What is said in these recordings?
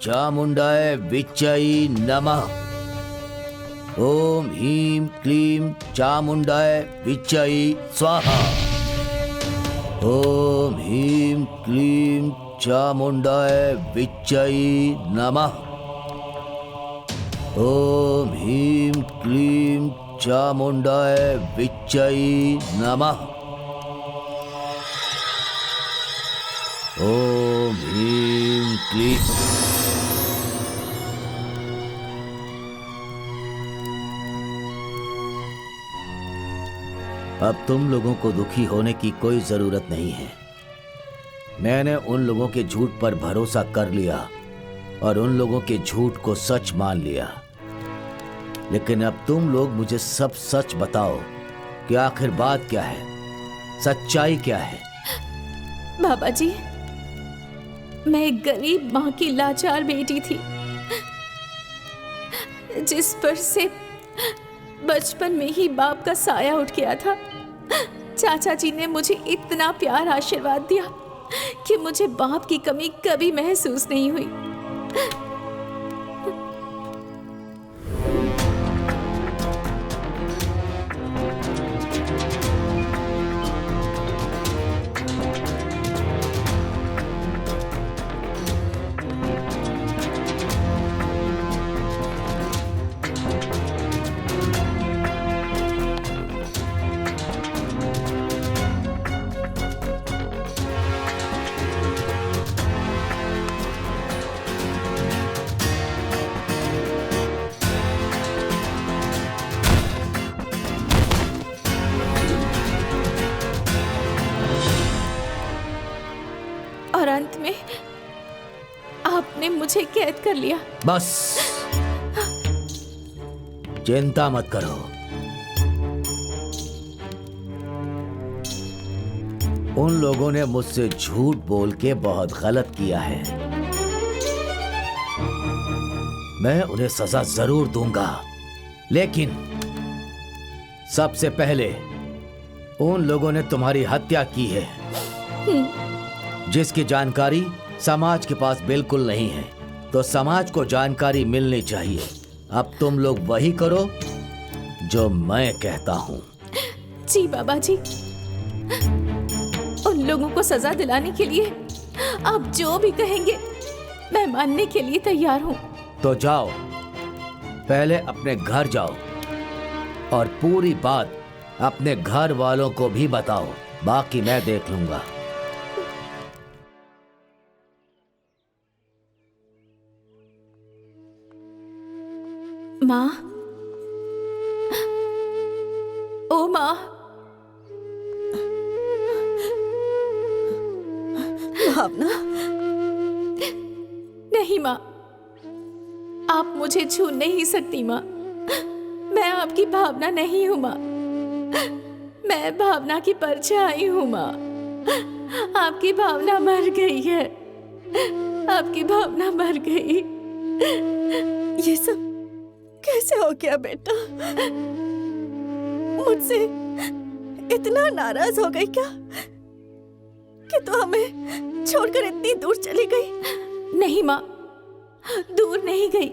चामुंडाय विच्चै नमः। ओम ह्रीं क्लीं चामुंडाय विच्चै स्वाहा। ओम ह्रीं क्लीं चामुंडाय विच्चै नमः। ओम ह्रीं क्लीं चामुंडाय विच्चै नमः। ओम ह्रीं क्लीं। अब तुम लोगों को दुखी होने की कोई जरूरत नहीं है। मैंने उन लोगों के झूठ पर भरोसा कर लिया और उन लोगों के झूठ को सच मान लिया। लेकिन अब तुम लोग मुझे सब सच बताओ कि आखिर बात क्या है, सच्चाई क्या है। बाबा जी, मैं एक गरीब माँ की लाचार बेटी थी, जिस पर से बचपन में ही बाप का साया उठ गया था। चाचा जी ने मुझे इतना प्यार आशीर्वाद दिया कि मुझे बाप की कमी कभी महसूस नहीं हुई। और अंत में आपने मुझे कैद कर लिया। बस चिंता मत करो। उन लोगों ने मुझसे झूठ बोल के बहुत गलत किया है। मैं उन्हें सजा जरूर दूंगा, लेकिन सबसे पहले उन लोगों ने तुम्हारी हत्या की है, जिसकी जानकारी समाज के पास बिल्कुल नहीं है। तो समाज को जानकारी मिलनी चाहिए। अब तुम लोग वही करो जो मैं कहता हूं। जी बाबा जी, उन लोगों को सजा दिलाने के लिए आप जो भी कहेंगे मैं मानने के लिए तैयार हूं। तो जाओ, पहले अपने घर जाओ और पूरी बात अपने घर वालों को भी बताओ। बाकी मैं देख लूंगा। माँ, ओ माँ, भावना। नहीं माँ, आप मुझे छू नहीं सकती माँ। मैं आपकी भावना नहीं हूँ माँ, मैं भावना की परछाई हूँ माँ। आपकी भावना मर गई है, आपकी भावना मर गई। ये सब कैसे हो गया बेटा? मुझसे इतना नाराज हो गई क्या कि तू हमें छोड़कर इतनी दूर चली गई? नहीं माँ, दूर नहीं गई,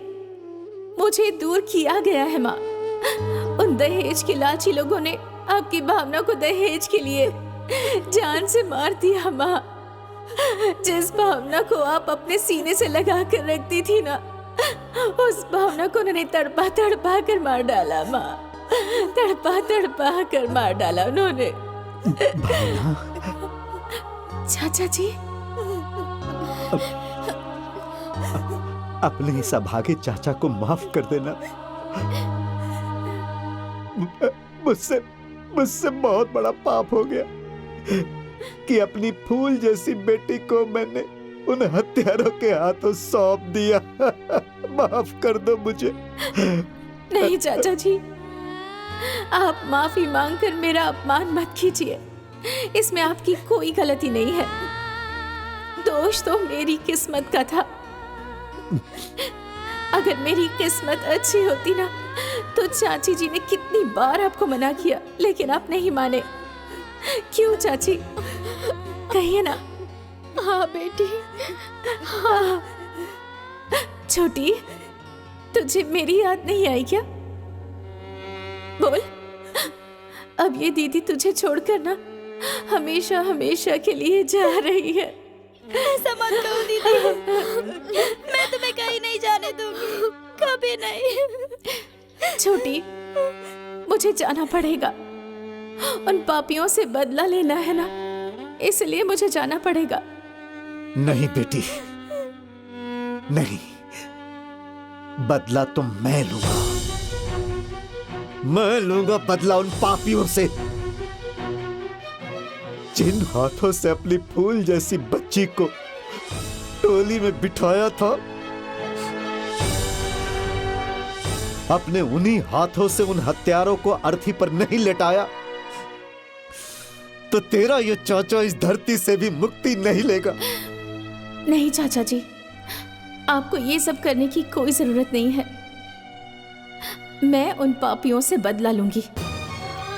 मुझे दूर किया गया है माँ। उन दहेज के लालची लोगों ने आपकी भावना को दहेज के लिए जान से मार दिया माँ। जिस भावना को आप अपने सीने से लगा कर रखती थी ना, उस भावना को उन्होंने तड़पा तड़पा कर मार डाला माँ। तड़पा तड़पा कर मार डाला उन्होंने। भावना, चाचा जी, अपने इस अभागे चाचा को माफ कर देना। मुझसे मुझसे बहुत बड़ा पाप हो गया कि अपनी फूल जैसी बेटी को मैंने उन हत्यारों के हाथों सौंप दिया। माफ कर दो मुझे। नहीं चाचा जी, आप माफी मांगकर मेरा अपमान मत कीजिए। इसमें आपकी कोई गलती नहीं है। दोष तो मेरी किस्मत का था। अगर मेरी किस्मत अच्छी होती ना, तो चाची जी ने कितनी बार आपको मना किया, लेकिन आप नहीं माने। क्यों चाची, कहिए ना। हाँ बेटी, हाँ, छोटी, तुझे मेरी याद नहीं आई क्या? बोल, अब ये दीदी तुझे छोड़कर ना हमेशा हमेशा के लिए जा रही है। ऐसा मत कहो दीदी, मैं तुम्हें कहीं नहीं जाने दूंगी, कभी नहीं। छोटी, मुझे जाना पड़ेगा, उन पापियों से बदला लेना है ना, इसलिए मुझे जाना पड़ेगा। नहीं बेटी, नहीं, बदला तो मैं लूंगा बदला उन पापियों से जिन हाथों से अपनी फूल जैसी बच्ची को टोली में बिठाया था। अपने उन्हीं हाथों से उन हत्यारों को अर्थी पर नहीं लेटाया तो तेरा ये चाचा इस धरती से भी मुक्ति नहीं लेगा। नहीं चाचा जी, आपको ये सब करने की कोई जरूरत नहीं है। मैं उन पापियों से बदला लूंगी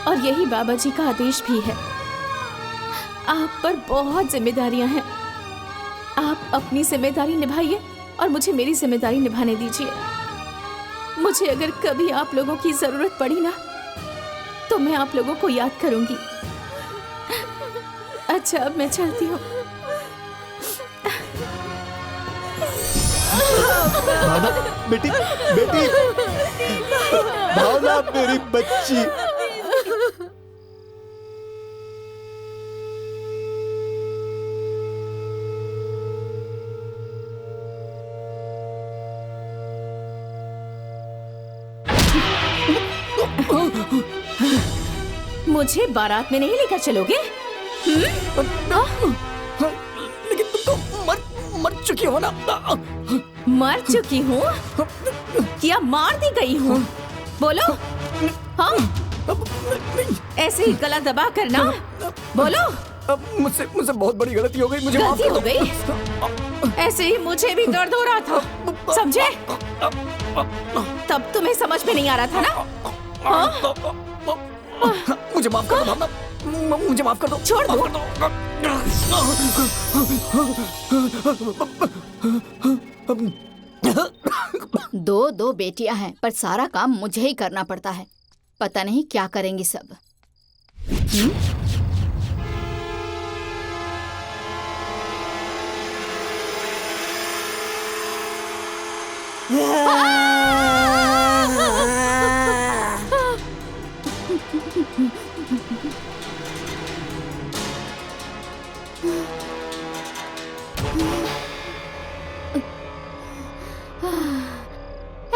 और यही बाबा जी का आदेश भी है। आप पर बहुत जिम्मेदारियां हैं, आप अपनी जिम्मेदारी निभाइए और मुझे मेरी जिम्मेदारी निभाने दीजिए। मुझे अगर कभी आप लोगों की जरूरत पड़ी ना, तो मैं आप लोगों को याद करूंगी। अच्छा, अब मैं चलती हूँ। भावना, बेटी, बेटी, भावना मेरी बच्ची। मुझे बारात में नहीं लेकर चलोगे? लेकिन तुम तो मर चुकी हो ना। मर चुकी हूँ या मार दी गई हूँ? बोलो। हाँ, ऐसे ही गला दबा कर ना बोलो। मुझसे बहुत बड़ी गलती हो गई, मुझे माफ गलती कर हो दो। गई? ऐसे ही मुझे भी दर्द हो रहा था, समझे? तब तुम्हें समझ में नहीं आ रहा था ना? हाँ? मुझे माफ कर दो भावना, मुझे माफ कर दो। छोड़ दो। दो बेटियां हैं, पर सारा काम मुझे ही करना पड़ता है। पता नहीं क्या करेंगी सब।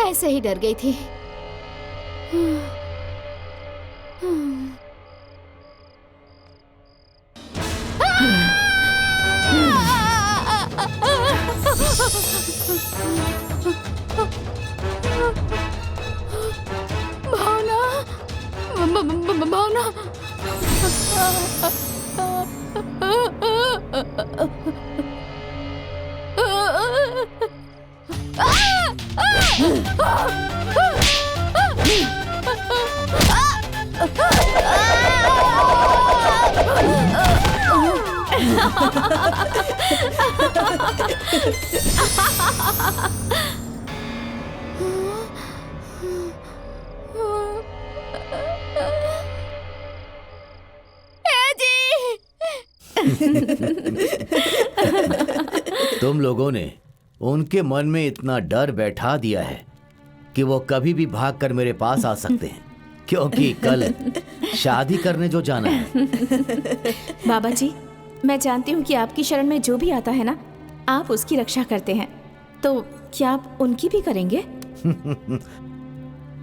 ऐसे ही डर गई थी। भावना, भावना। तुम लोगों ने उनके मन में इतना डर बैठा दिया है कि वो कभी भी भागकर मेरे पास आ सकते हैं, क्योंकि कल शादी करने जो जाना है। बाबा जी, मैं जानती हूँ कि आपकी शरण में जो भी आता है ना, आप उसकी रक्षा करते हैं, तो क्या आप उनकी भी करेंगे?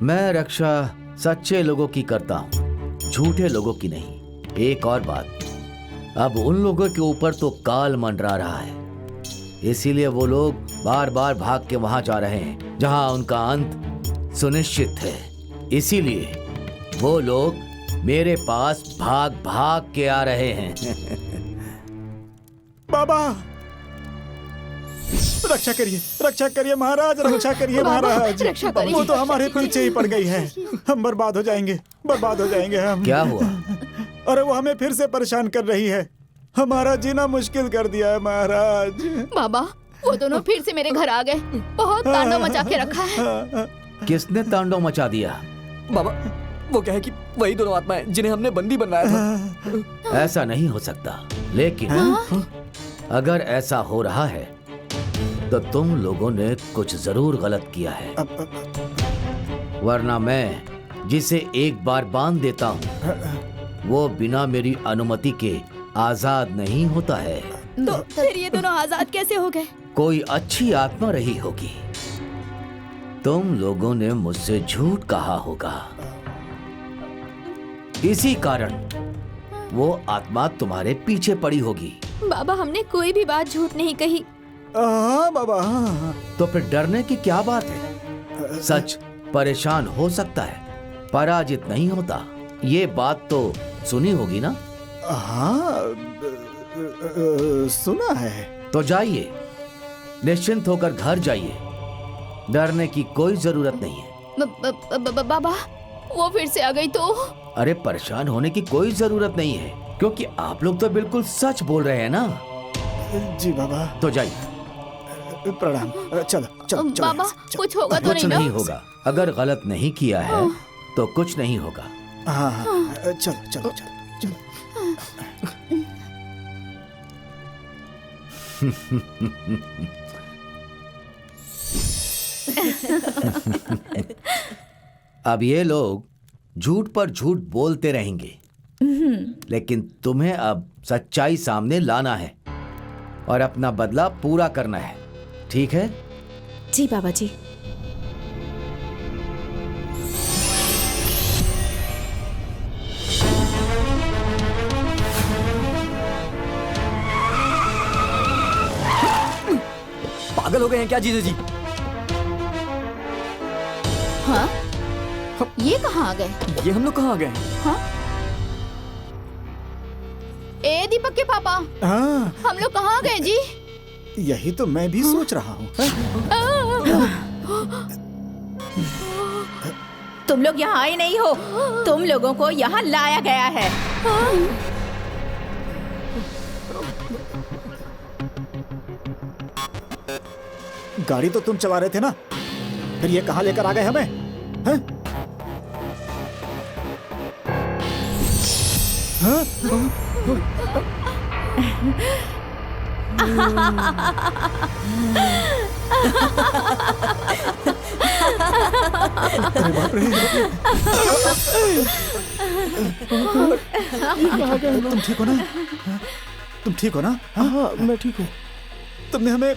मैं रक्षा सच्चे लोगों की करता हूँ, झूठे लोगों की नहीं। एक और बात, अब उन लोगों के ऊपर तो काल मंडरा रहा है, इसीलिए वो लोग बार बार भाग के वहां जा रहे हैं जहां उनका अंत सुनिश्चित है। इसीलिए वो लोग मेरे पास भाग भाग के आ रहे हैं। बाबा, रक्षा करिए महाराज, रक्षा करिए महाराज। रक्षा करिए। वो तो हमारे पीछे ही पड़ गई है, हम बर्बाद हो जाएंगे हम। क्या हुआ? अरे वो हमें फिर से परेशान कर रही है, हमारा जीना मुश्किल कर दिया है महाराज। बाबा, वो दोनों फिर से मेरे घर आ गए। बहुत तांडव मचा के रखा है। किसने तांडव मचा दिया? बाबा वो क्या है कि वही दोनों आत्माएं जिन्हें हमने बंदी बनवाया था। ऐसा नहीं हो सकता। लेकिन अगर ऐसा हो रहा है तो तुम लोगों ने कुछ जरूर गलत किया है, वरना मैं जिसे एक बार बांध देता हूँ वो बिना मेरी अनुमति के आजाद नहीं होता है। तो फिर ये दोनों आजाद कैसे हो गए? कोई अच्छी आत्मा रही होगी। तुम लोगों ने मुझसे झूठ कहा होगा, इसी कारण वो आत्मा तुम्हारे पीछे पड़ी होगी। बाबा हमने कोई भी बात झूठ नहीं कही। हाँ बाबा हाँ। तो फिर डरने की क्या बात है? सच परेशान हो सकता है, पराजित नहीं होता। ये बात तो सुनी होगी ना? हाँ सुना है। तो जाइए, निश्चिंत होकर घर जाइए। डरने की कोई जरूरत नहीं है। बाबा वो फिर से आ गई तो? अरे परेशान होने की कोई जरूरत नहीं है, क्योंकि आप लोग तो बिल्कुल सच बोल रहे हैं ना। जी बाबा। तो जाइए। प्रणाम। चलो चलो चलो। बाबा कुछ होगा तो कुछ नहीं नहीं ना? होगा। अगर गलत नहीं किया है तो कुछ नहीं होगा। हाँ हाँ चलो चलो चलो चलो। अब ये लोग झूठ पर झूठ बोलते रहेंगे, लेकिन तुम्हें अब सच्चाई सामने लाना है और अपना बदला पूरा करना है, ठीक है? जी बाबा जी। पागल हो गए हैं क्या जीजा जी? हाँ ये कहाँ आ गए? ये हम लोग कहाँ आ गए? हाँ ए दीपक के पापा, हाँ हम लोग कहाँ आ गए जी? यही तो मैं भी सोच रहा हूँ। तुम लोग यहाँ आए नहीं हो, तुम लोगों को यहाँ लाया गया है। गाड़ी तो तुम चला रहे थे ना, फिर ये कहाँ लेकर आ गए हमें? हैं? हाँ? अरे बाप रे। तुम ठीक हो ना? तुम ठीक हो ना? हाँ मैं ठीक हूँ। तुमने हमें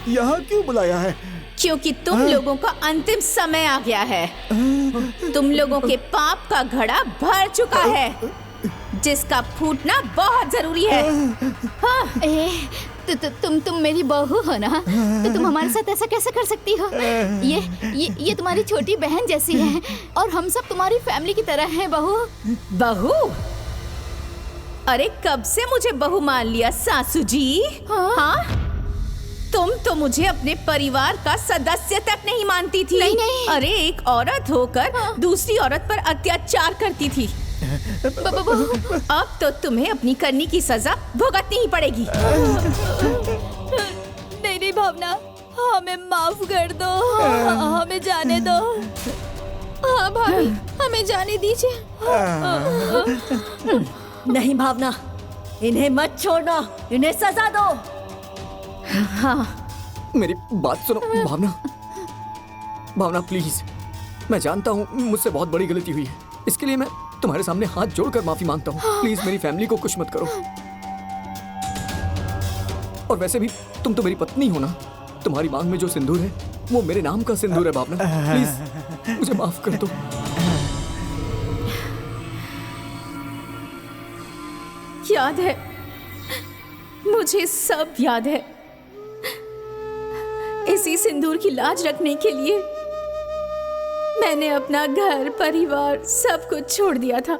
यहाँ क्यों बुलाया है? क्योंकि तुम लोगों का अंतिम समय आ गया है। तुम लोगों के पाप का घड़ा भर चुका है, जिसका फूटना बहुत जरूरी है। हाँ। तुम मेरी बहू हो ना, तो तुम हमारे साथ ऐसा कैसे कर सकती हो? ये तुम्हारी छोटी बहन जैसी है और हम सब तुम्हारी फैमिली की तरह हैं बहू। बहू? अरे कब से मुझे बहू मान लिया सासू जी? हाँ? तुम तो मुझे अपने परिवार का सदस्य तक नहीं मानती थी। नहीं। अरे एक औरत होकर दूसरी औरत पर अत्याचार करती थी। अब तो तुम्हें अपनी करनी की सजा भुगतनी ही पड़ेगी। नहीं भावना, हमें माफ कर दो। हमें जाने दो। हाँ भाभी, हमें जाने दीजिए। नहीं भावना, इन्हें मत छोड़ना, इन्हें सजा दो। हाँ मेरी बात सुनो भावना। भावना प्लीज, मैं जानता हूँ मुझसे बहुत बड़ी गलती हुई है, इसके लिए मैं तुम्हारे सामने हाथ जोड़कर माफी मांगता हूँ। प्लीज मेरी फैमिली को कुछ मत करो। और वैसे भी तुम तो मेरी पत्नी हो ना, तुम्हारी मांग में जो सिंदूर है वो मेरे नाम का सिंदूर है। भावना प्लीज मुझे माफ कर दो। याद है, मुझे सब याद है। इसी सिंदूर की लाज रखने के लिए मैंने अपना घर परिवार सब कुछ छोड़ दिया था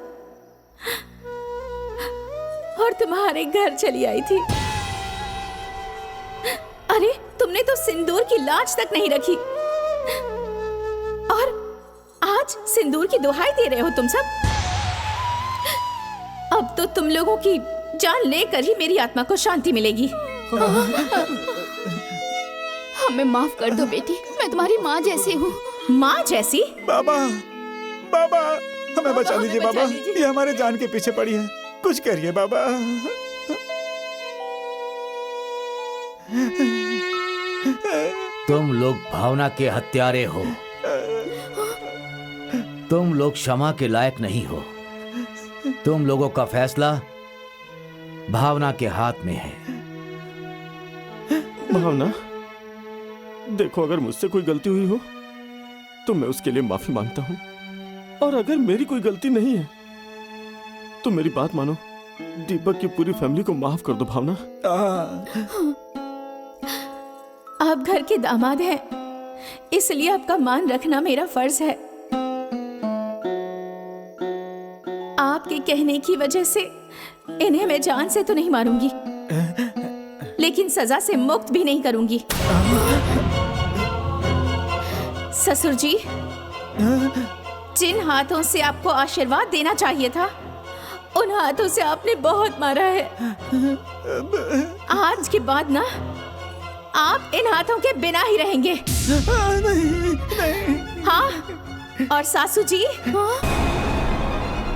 और तुम्हारे घर चली आई थी। अरे तुमने तो सिंदूर की लाज तक नहीं रखी और आज सिंदूर की दुहाई दे रहे हो तुम सब। अब तो तुम लोगों की जान लेकर ही मेरी आत्मा को शांति मिलेगी। हमें माफ कर दो बेटी, मैं तुम्हारी माँ जैसी हूँ। माँ जैसी? बाबा, बाबा, हमें बचा हमें लीजिए बचा बाबा। लीजिए। ये हमारे जान के पीछे पड़ी है, कुछ करिए बाबा। तुम लोग भावना के हत्यारे हो। तुम लोग क्षमा के लायक नहीं हो। तुम लोगों का फैसला भावना के हाथ में है। भावना, देखो, अगर मुझसे कोई गलती हुई हो तो मैं उसके लिए माफी मांगता हूँ, और अगर मेरी कोई गलती नहीं है तो मेरी बात मानो, दीपक की पूरी फैमिली को माफ कर दो। भावना, आप घर के दामाद हैं, इसलिए आपका मान रखना मेरा फर्ज है। आपके कहने की वजह से इन्हें मैं जान से तो नहीं मारूंगी, लेकिन सजा से मुक्त भी नहीं करूंगी। ससुर जी, जिन हाथों से आपको आशीर्वाद देना चाहिए था, उन हाथों से आपने बहुत मारा है। आज के बाद ना आप इन हाथों के बिना ही रहेंगे। हाँ, और सासू जी,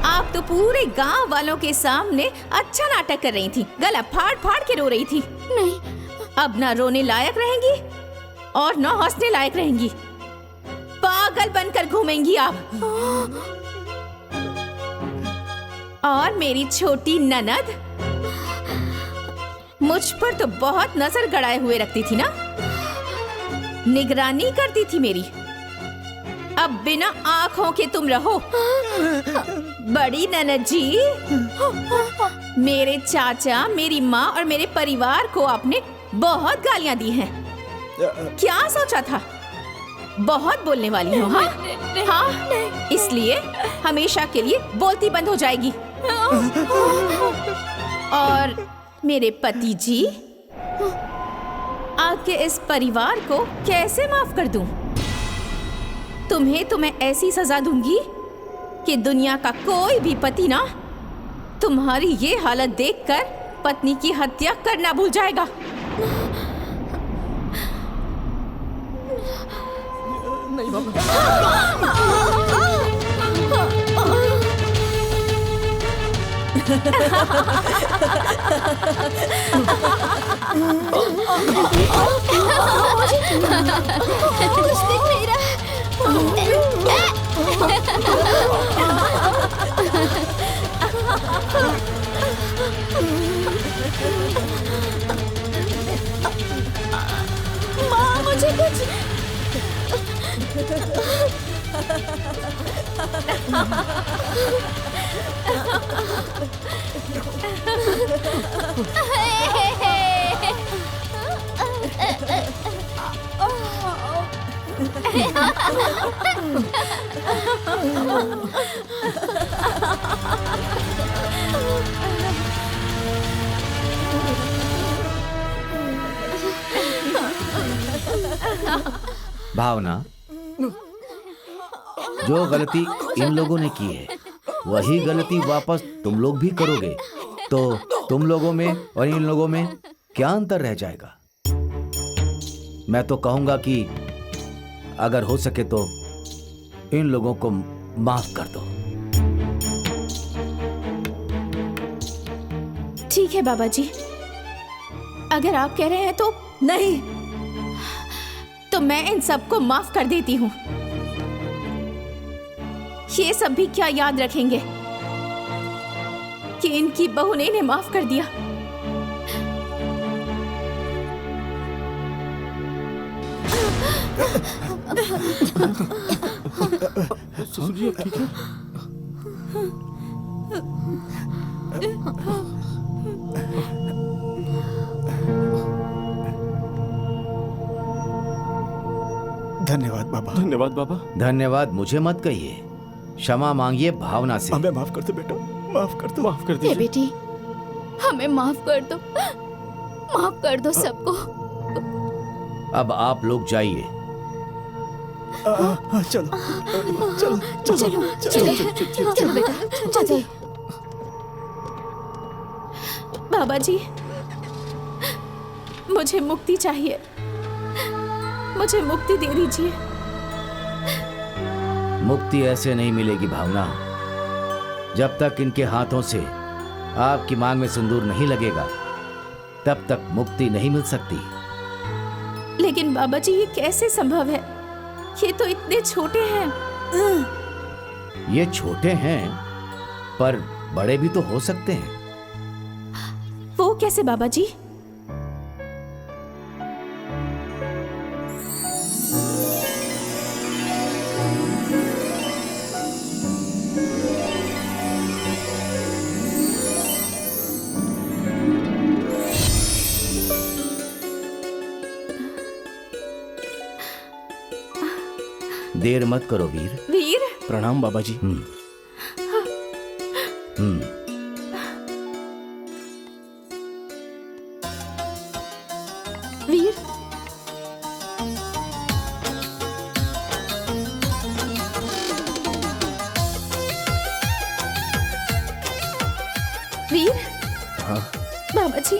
आप तो पूरे गांव वालों के सामने अच्छा नाटक कर रही थी, गला फाड़ फाड़ के रो रही थी। नहीं, अब ना रोने लायक रहेंगी और ना हंसने लायक रहेंगी। पागल बनकर घूमेंगी आप। और मेरी छोटी ननद मुझ पर तो बहुत नजर गड़ाए हुए रखती थी ना, निगरानी करती थी मेरी। अब बिना आंखों के तुम रहो। बड़ी ननद जी, मेरे चाचा, मेरी माँ और मेरे परिवार को आपने बहुत गालियां दी हैं। क्या सोचा था बहुत बोलने वाली हो? हाँ हाँ, इसलिए हमेशा के लिए बोलती बंद हो जाएगी। और मेरे पति जी, आपके इस परिवार को कैसे माफ कर दूं? तुम्हें तो मैं ऐसी सजा दूंगी कि दुनिया का कोई भी पति ना तुम्हारी ये हालत देखकर पत्नी की हत्या करना भूल जाएगा। नहीं बाबा। कुछ दिख नहीं रहा। माँ, मुझे कुछ भावना, जो गलती इन लोगों ने की है वही गलती वापस तुम लोग भी करोगे, तो तुम लोगों में और इन लोगों में क्या अंतर रह जाएगा? मैं तो कहूंगा कि अगर हो सके तो इन लोगों को माफ कर दो। ठीक है बाबा जी, अगर आप कह रहे हैं तो। नहीं, तो मैं इन सबको माफ कर देती हूँ। ये सब भी क्या याद रखेंगे कि इनकी बहू ने इन्हें माफ कर दिया। ससुर जी, अब ठीक है? धन्यवाद बाबा। धन्यवाद बाबा। धन्यवाद मुझे मत कहिए, क्षमा मांगिए भावना से। हमें माफ कर दो बेटा, माफ कर दो। माफ कर ए दीजिए। बेटी, हमें माफ कर दो, माफ कर दो सबको। अब आप लोग जाइए। चलो चलो चलो चलो बेटा, चलो। बाबा जी, मुझे मुक्ति चाहिए। मुझे मुक्ति दे दीजिए। मुक्ति ऐसे नहीं मिलेगी भावना। जब तक इनके हाथों से आपकी मांग में सिंदूर नहीं लगेगा तब तक मुक्ति नहीं मिल सकती। लेकिन बाबा जी, ये कैसे संभव है? ये तो इतने छोटे हैं। ये छोटे हैं पर बड़े भी तो हो सकते हैं। वो कैसे बाबा जी? देर मत करो वीर। वीर, प्रणाम बाबा जी। हम्म। वीर, वीर। हाँ बाबा जी,